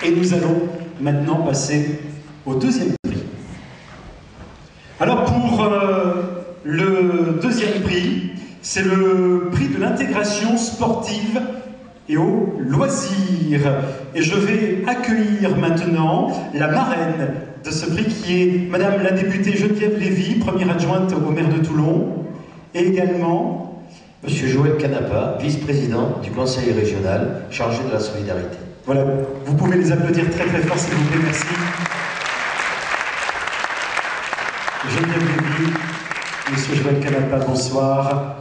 Et nous allons maintenant passer au deuxième prix. Alors pour le deuxième prix, c'est le prix de l'intégration sportive et au loisir. Et je vais accueillir maintenant la marraine de ce prix qui est Madame la députée Geneviève Lévy, première adjointe au maire de Toulon, et également Monsieur Joël Canapa, vice-président du conseil régional chargé de la solidarité. Voilà, vous pouvez les applaudir très très fort s'il vous plaît, merci. Geneviève Lévy, Monsieur Joël Canapa, bonsoir.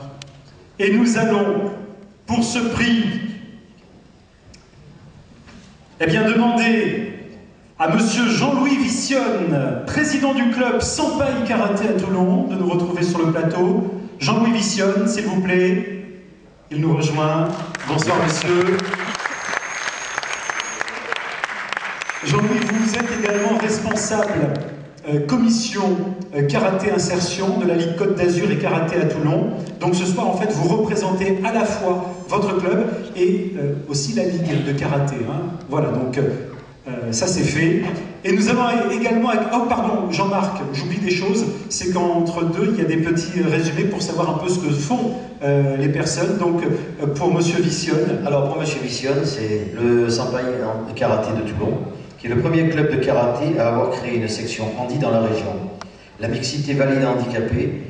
Et nous allons, pour ce prix, demander à Monsieur Jean-Louis Vissionne, président du club Sampaï Karaté à Toulon, de nous retrouver sur le plateau. Jean-Louis Vissionne, s'il vous plaît. Il nous rejoint. Bonsoir, monsieur. Jean-Louis, vous êtes également responsable commission karaté insertion de la Ligue Côte d'Azur et karaté à Toulon. Donc ce soir, en fait, vous représentez à la fois votre club et aussi la Ligue de karaté. Hein. Voilà, donc ça c'est fait. Et nous avons également... Oh pardon, Jean-Marc, j'oublie des choses. C'est qu'entre deux, il y a des petits résumés pour savoir un peu ce que font les personnes. Donc pour Monsieur Vissionne... Alors pour Monsieur Vissionne, c'est le Sampaï Karaté de Toulon, qui est le premier club de karaté à avoir créé une section handi dans la région. La mixité valide handicapée,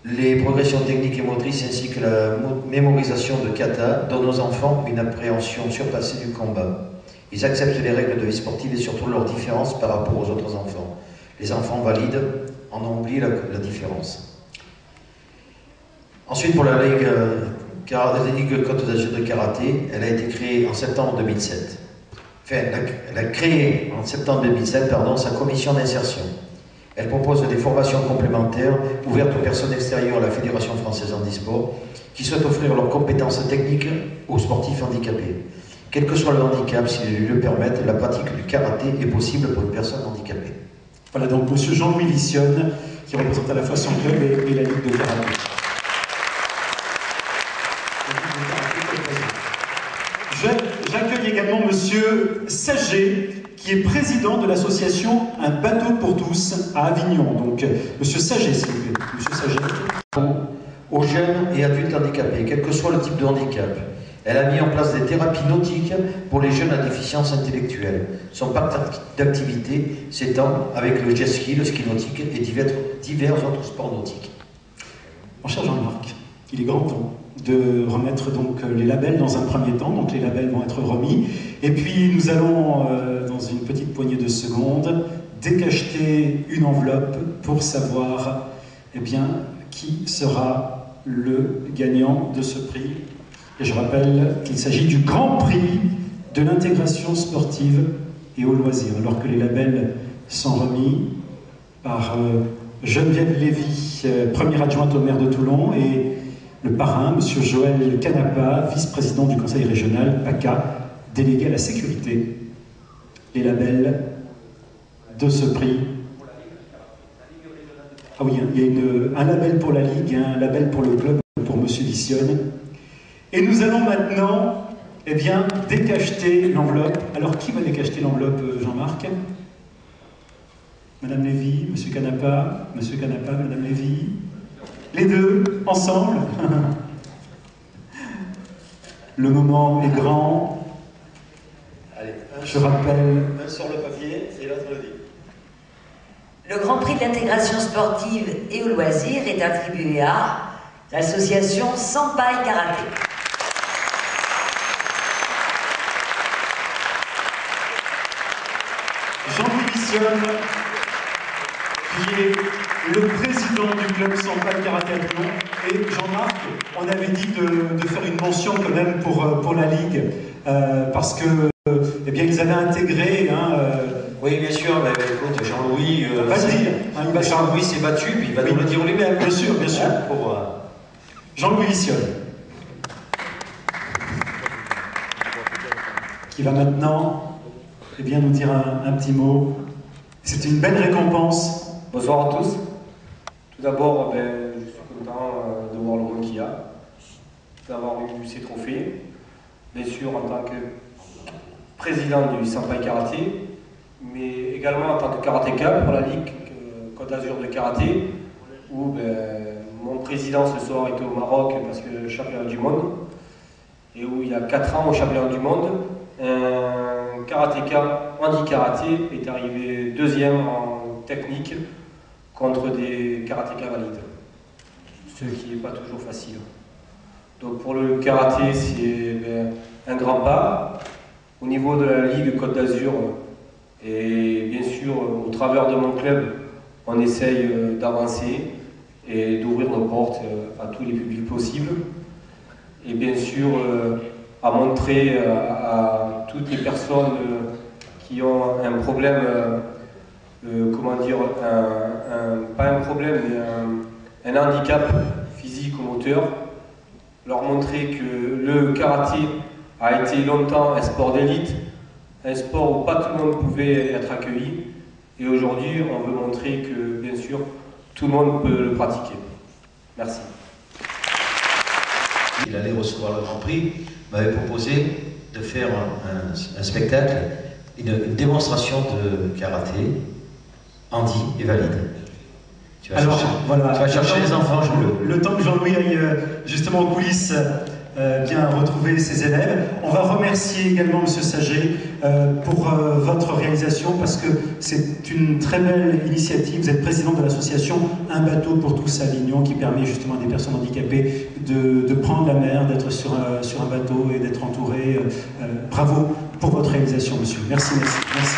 les progressions techniques et motrices ainsi que la mémorisation de kata donnent aux enfants une appréhension surpassée du combat. Ils acceptent les règles de vie sportive et surtout leurs différences par rapport aux autres enfants. Les enfants valides en ont oublié la différence. Ensuite, pour la Ligue Côte d'Azur de karaté, elle a été créée en septembre 2007. Enfin, elle a créé en septembre 2007 sa commission d'insertion. Elle propose des formations complémentaires ouvertes aux personnes extérieures à la Fédération française handisport qui souhaitent offrir leurs compétences techniques aux sportifs handicapés. Quel que soit le handicap, si les lieux permettent, la pratique du karaté est possible pour une personne handicapée. Voilà donc Monsieur Jean-Louis Vissionne qui représente à la fois son club et la Ligue de karaté. J'accueille également Monsieur Saget, qui est président de l'association Un bateau pour tous à Avignon. Donc, Monsieur Saget, s'il vous plaît. Monsieur Saget. Aux jeunes et adultes handicapés, quel que soit le type de handicap, elle a mis en place des thérapies nautiques pour les jeunes à déficience intellectuelle. Son parc d'activité s'étend avec le jet ski, le ski nautique et divers autres sports nautiques. Mon cher Jean-Marc, il est grand temps de remettre donc les labels dans un premier temps. Donc les labels vont être remis. Et puis nous allons, dans une petite poignée de secondes, décacheter une enveloppe pour savoir qui sera le gagnant de ce prix. Et je rappelle qu'il s'agit du Grand Prix de l'intégration sportive et au loisir, alors que les labels sont remis par Geneviève Lévy, première adjointe au maire de Toulon, et le parrain, M. Joël Canapa, vice-président du conseil régional PACA, délégué à la sécurité. Les labels de ce prix. Ah oui, il y a un label pour la Ligue, un label pour le club, pour M. Vissionne. Et nous allons maintenant, décacheter l'enveloppe. Alors, qui va décacheter l'enveloppe, Jean-Marc? Madame Lévy, Monsieur Canapa, Madame Lévy. Les deux, ensemble. Le moment est grand. Allez, je rappelle... Un sur le papier et l'autre le dit. Le Grand Prix d'intégration sportive et au loisir est attribué à l'association Sampaï Karaté. Jean-Louis Vissionne, qui est le président du club Sampaï Karaté à Toulon. Et Jean-Marc, on avait dit de faire une mention quand même pour la Ligue, parce que ils avaient intégré... Oui, bien sûr, mais écoute, Jean-Louis... Jean-Louis s'est battu, puis il va nous le dire lui-même. Bien sûr, bien sûr. Jean-Louis Vissionne, qui va maintenant nous dire un petit mot. C'est une belle récompense. Bonsoir à tous. Tout d'abord, je suis content de voir le rôle qu'il y a, d'avoir eu ces trophées. Bien sûr, en tant que président du Senpai Karaté, mais également en tant que karatéka pour la Ligue Côte d'Azur de karaté, où mon président ce soir était au Maroc parce que championnat du monde, et où il y a 4 ans au championnat du monde, un karatéka handi-karaté est arrivé 2e en technique contre des karatékas valides, ce qui n'est pas toujours facile. Donc pour le karaté, c'est un grand pas. Au niveau de la Ligue Côte d'Azur, et bien sûr au travers de mon club, on essaye d'avancer et d'ouvrir nos portes à tous les publics possibles. Et bien sûr à montrer à toutes les personnes qui ont un problème, comment dire, pas un problème, mais un handicap physique ou moteur, leur montrer que le karaté a été longtemps un sport d'élite, un sport où pas tout le monde pouvait être accueilli, et aujourd'hui on veut montrer que bien sûr tout le monde peut le pratiquer. Merci. Il allait recevoir le Grand Prix, m'avait proposé de faire un spectacle, une démonstration de karaté, handi et valide. Tu vas chercher les enfants, le temps que Jean-Louis aille justement aux coulisses bien retrouver ses élèves. On va remercier également M. Saget pour votre réalisation, parce que c'est une très belle initiative. Vous êtes président de l'association Un bateau pour tous à Avignon, qui permet justement à des personnes handicapées de prendre la mer, d'être sur un bateau et d'être entouré. Bravo pour votre réalisation, monsieur. Merci, merci, merci.